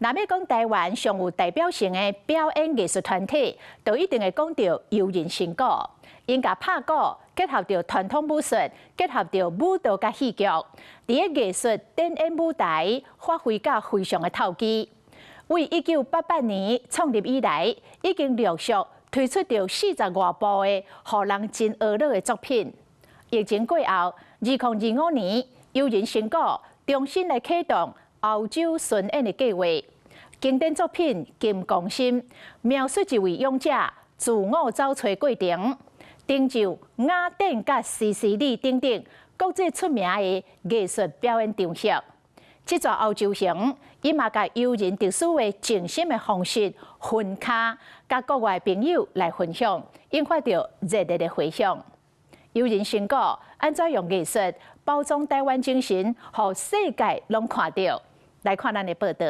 那要讲台湾上有代表性的表演艺术团体，就一定会讲到游人成果。因甲拍鼓结合着传统武术，结合着舞蹈甲戏剧，伫个艺术展演舞台发挥甲非常的透基。为1988年创立以来，已经陆续推出着40外部的，互人真娱乐的作品。疫情过后，2025年游人成果重新来启动欧洲巡演的计划。经典作品《金刚心》描述一位勇者自我找找过程。登上雅典甲西西里等等国际出名的艺术表演场所，这座欧洲行，伊嘛甲游人特殊的静心的方式分卡，甲国外朋友来分享，引发着热烈的回响。游人成果安怎用艺术包装台湾精神，互世界拢看到？来看咱的报道。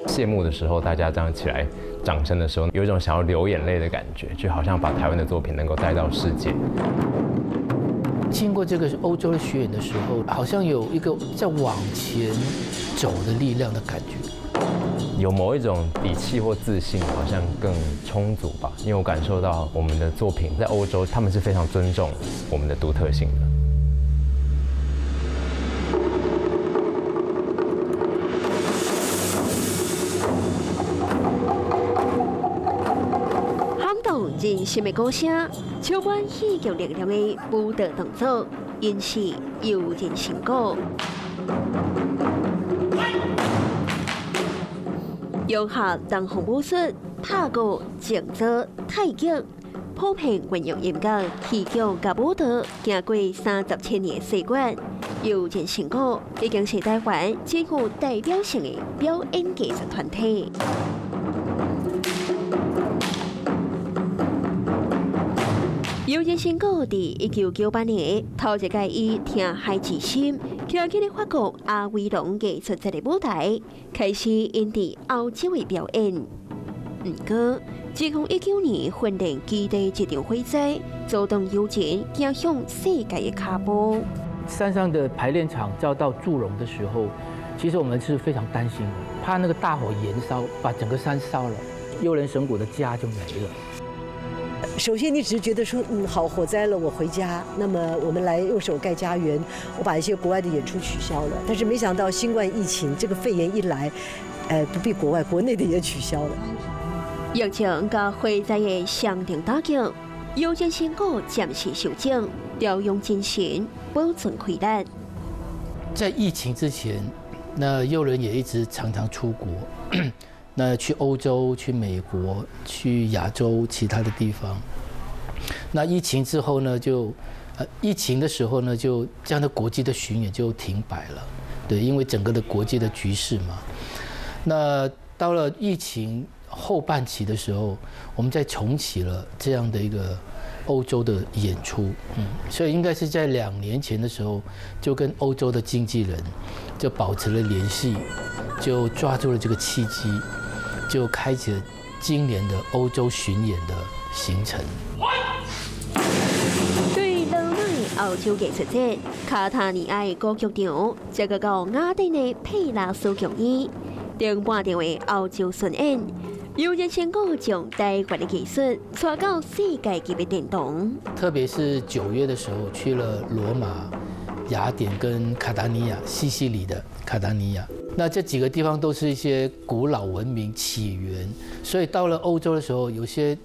谢幕的时候，大家这样起来掌声的时候，有一种想要流眼泪的感觉，就好像把台湾的作品能够带到世界。经过这个欧洲的巡演的时候，好像有一个在往前走的力量的感觉，有某一种底气或自信，好像更充足吧。因为我感受到我们的作品在欧洲，他们是非常尊重我们的独特性的。人心的歌声，充满戏剧力量的舞蹈动作，因是游人成果。融合东方武术、拍鼓、静坐、太极，普遍运用音乐、戏剧甲舞蹈，经过30千年的习惯，游人成果已经是台湾最具代表性的表演艺术团体。游人成果伫1998年头一届以《听海之心》挑起了法国阿维隆艺术节的舞台，开始引伫欧洲的表演。不过，2019年训练基地一场火灾，遭到游人走向世界的脚步。山上的排练场遭到祝融的时候，其实我们是非常担心的，怕那个大火燃烧，把整个山烧了，悠人神鼓的家就没了。首先，你只是觉得说，好，火灾了，我回家。那么我们来用手盖家园，我把一些国外的演出取消了。但是没想到新冠疫情这个肺炎一来，不必国外，国内的也取消了。疫情甲火灾的相同打击，游人成果暂时休整，调用精神，保存溃烂。在疫情之前，那悠人也一直常常出国。那去欧洲、去美国、去亚洲其他的地方。那疫情之后呢，疫情的时候呢，就这样的国际的巡演就停摆了。对，因为整个的国际的局势嘛。那到了疫情后半期的时候，我们再重启了这样的一个欧洲的演出。所以应该是在2年前的时候，就跟欧洲的经纪人就保持了联系，就抓住了这个契机。就开启了今年的欧洲巡演的行程。对老耐欧洲艺术节，卡塔尼亚歌剧场这个到雅典的佩拉斯剧院，顶半场的欧洲巡演，游人成果将台湾的艺术带到世界级的殿堂。特别是9月的时候，去了罗马、雅典跟卡达尼亚，西西里的卡达尼亚。那这几个地方都是一些古老文明起源，所以到了欧洲的时候，有些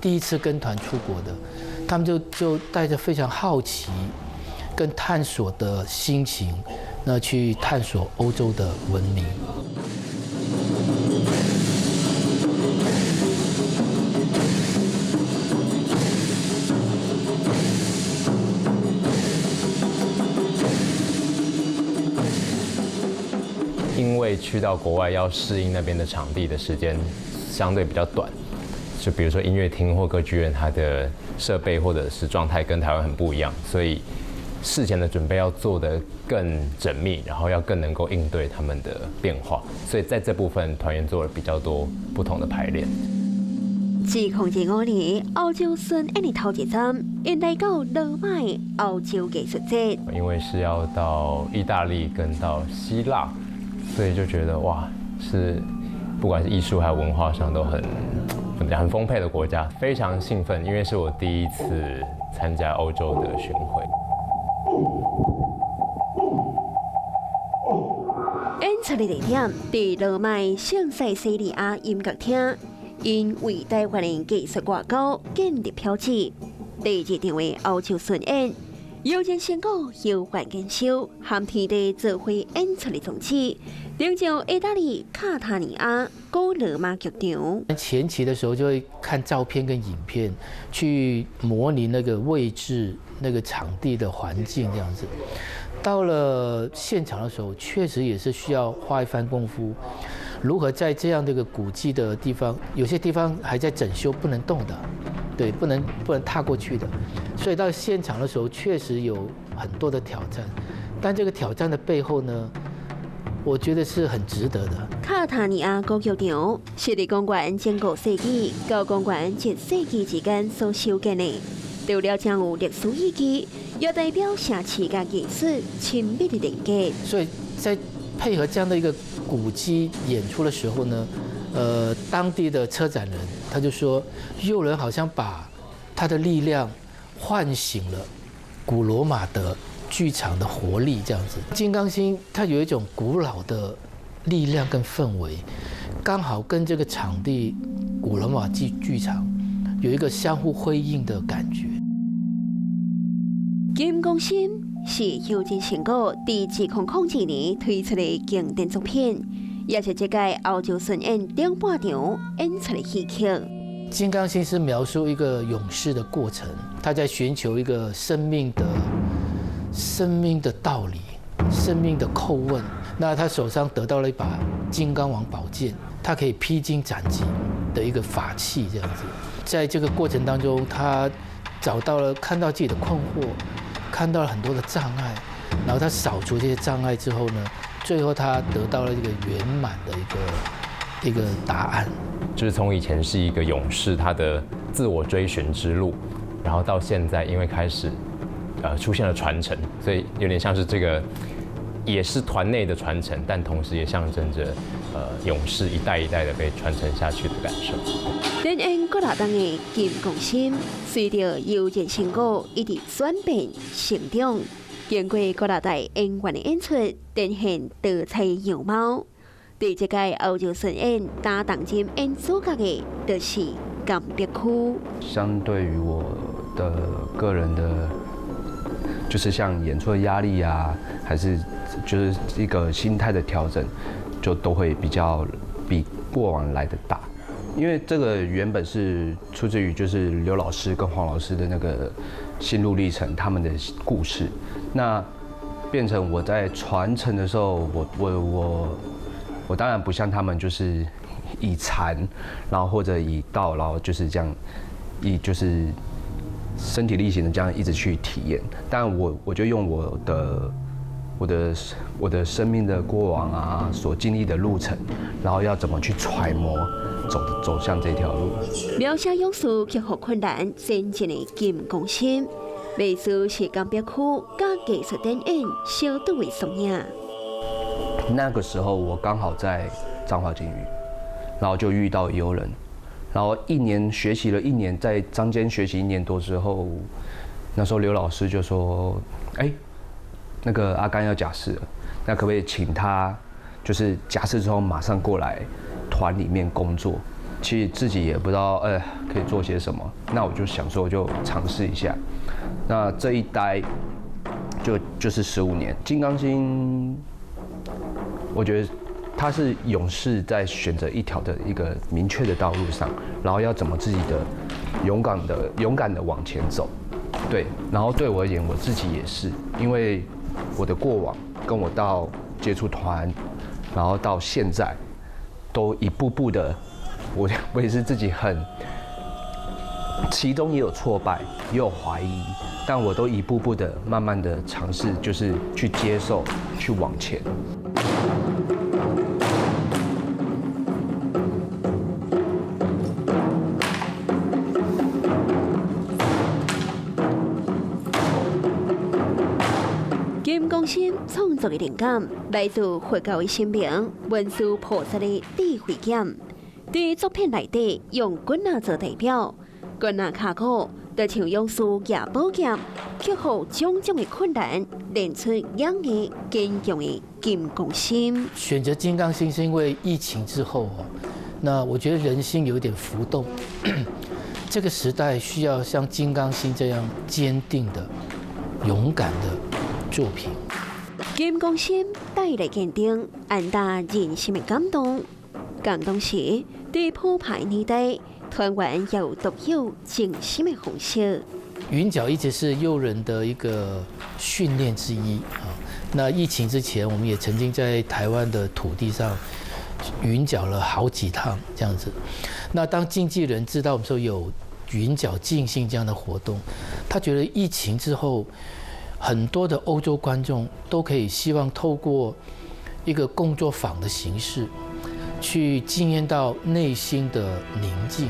第一次跟团出国的，他们就带着非常好奇跟探索的心情，那去探索欧洲的文明。因为去到国外要适应那边的场地的时间相对比较短，就比如说音乐厅或歌剧院，它的设备或者是状态跟台湾很不一样，所以事前的准备要做得更缜密，然后要更能够应对他们的变化，所以在这部分团员做了比较多不同的排练。2005年，澳洲孙恩的头一站，因来到罗马澳洲艺术节。因为是要到意大利跟到希腊，所以就觉得哇，是不管是艺术还有文化上都很丰沛的国家，非常兴奋，因为是我第一次参加欧洲的巡回。演出的地点在罗马圣塞西利亚音乐厅，因为台湾的艺术外交建立标志。第二场的澳洲巡演，有人先歌由环境秀和天地指挥演出的宗旨，领导意大利卡塔尼亚古罗马剧场。前期的时候就会看照片跟影片，去模拟那个位置、那个场地的环境这样子。到了现场的时候，确实也是需要花一番功夫，如何在这样的一个古迹的地方，有些地方还在整修，不能动的，对，不能踏过去的，所以到现场的时候，确实有很多的挑战，但这个挑战的背后呢，我觉得是很值得的。卡塔尼亚古剧场是在公园建国世纪到公元7世纪之间所修建的，除了将有历史意义，也代表城市甲艺术亲密的连接。所以在配合这样的一个古迹演出的时候呢，当地的车展人他就说，诱人好像把他的力量唤醒了古罗马的剧场的活力，这样子。金刚星它有一种古老的力量跟氛围，刚好跟这个场地古罗马剧场有一个相互辉映的感觉。金刚心是尤金成果在2002年推出的经典作品，也是这届澳洲巡演顶半场演出的戏曲。金刚心是描述一个勇士的过程，他在寻求一个生命的道理、生命的叩问。那他手上得到了一把金刚王宝剑，他可以披荆斩棘的一个法器，这样子。在这个过程当中，他看到自己的困惑，看到了很多的障碍，然后他扫除这些障碍之后呢，最后他得到了一个圆满的一个答案。就是从以前是一个勇士，他的自我追寻之路，然后到现在因为开始出现了传承，所以有点像是这个也是团内的传承，但同时也象征着勇士一代一代的被传承下去的感受。连演国大党的金刚心，随着有人成果一直转变成长，经过国大代演员的演出，呈现多彩样貌。对这届澳洲巡演搭档兼演主角的，就是江碧区。相对于我的个人的，就是像演出的压力啊，还是就是一个心态的调整，就都会比过往来的大。因为这个原本是出自于就是刘老师跟黄老师的那个心路历程，他们的故事，那变成我在传承的时候，我当然不像他们，就是以禅，然后或者以道，然后就是这样，就是身体力行的这样一直去体验。但我就用我的生命的过往啊，所经历的路程，然后要怎么去揣摩，走向这条路。描写勇士克服困难前进的金刚心，类似是江碧区甲艺术电影相对的缩影。那个时候我刚好在彰化监狱，然后就遇到游人，然后学习了1年，在彰监学习1年多之后，那时候刘老师就说：“那个阿甘要假释了，那可不可以请他，就是假释之后马上过来团里面工作？”其实自己也不知道可以做些什么，那我就想说我就尝试一下。那这一待就是15年，金刚心。我觉得他是勇士在选择一条的一个明确的道路上，然后要怎么自己的勇敢的往前走，对。然后对我而言，我自己也是，因为我的过往跟我到接触团，然后到现在，都一步步的，我也是自己其中也有挫败，也有怀疑，但我都一步步的慢慢的尝试，就是去接受，去往前。心创作的灵感来自佛教的神明文殊菩萨的智慧剑。在作品内底用棍仔做代表，棍仔卡鼓就像勇士举宝剑，克服种种的困难，练出养的坚强的金刚心。选择金刚心是因为疫情之后哦，那我觉得人心有点浮动，这个时代需要像金刚心这样坚定的、勇敢的作品。金刚心带来坚定，安达人心的感动。感动时，对铺排年代，团员有独有精心的方式。云脚一直是幼人的一个训练之一啊。那疫情之前，我们也曾经在台湾的土地上云脚了好几趟这样子。那当经纪人知道我们说有云脚尽兴这样的活动，他觉得疫情之后，很多的欧洲观众都可以希望透过一个工作坊的形式，去经验到内心的宁静。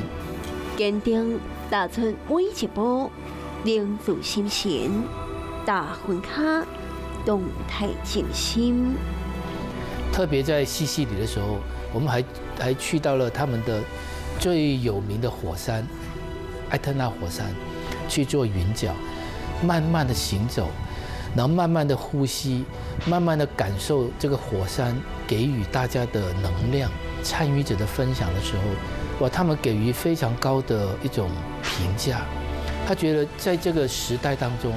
坚定踏出每一步，凝住心神，大魂卡，动态静心。特别在西西里的时候，我们还去到了他们的最有名的火山埃特纳火山，去做云脚，慢慢的行走，然后慢慢的呼吸，慢慢的感受这个火山给予大家的能量。参与者的分享的时候，哇，他们给予非常高的一种评价。他觉得在这个时代当中，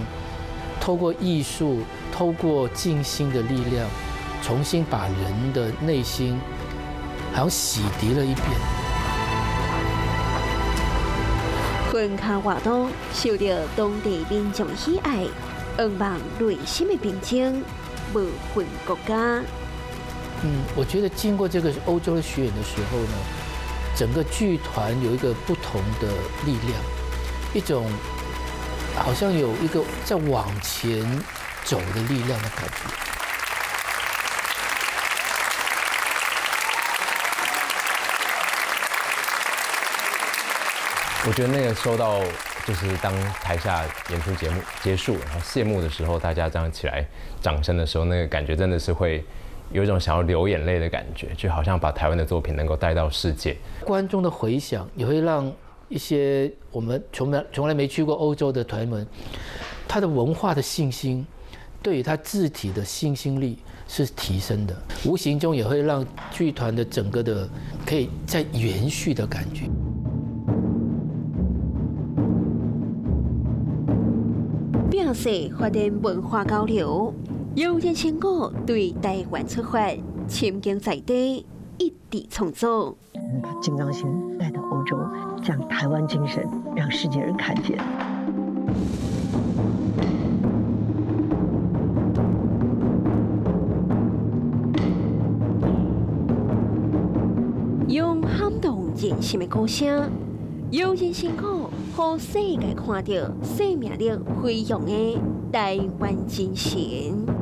透过艺术，透过静心的力量，重新把人的内心好像洗涤了一遍。云卡活动受到当地民众喜爱，希望内心的平静，无分国家。我觉得经过这个欧洲的巡演的时候呢，整个剧团有一个不同的力量，一种好像有一个在往前走的力量的感觉。我觉得那个收到就是当台下演出节目结束，然后谢幕的时候，大家这样起来掌声的时候，那个感觉真的是会有一种想要流眼泪的感觉，就好像把台湾的作品能够带到世界。观众的回响也会让一些我们从来没去过欧洲的团们，他的文化的信心，对于他字体的信心力是提升的，无形中也会让剧团的整个的可以再延续的感觉。表示发展文化交流，有人成果对台湾出发，前景在地，一地创作。把金刚心带到欧洲，将台湾精神让世界人看见。用撼动人心的歌声，有人成果，让世界看到生命力飞扬的台湾精神。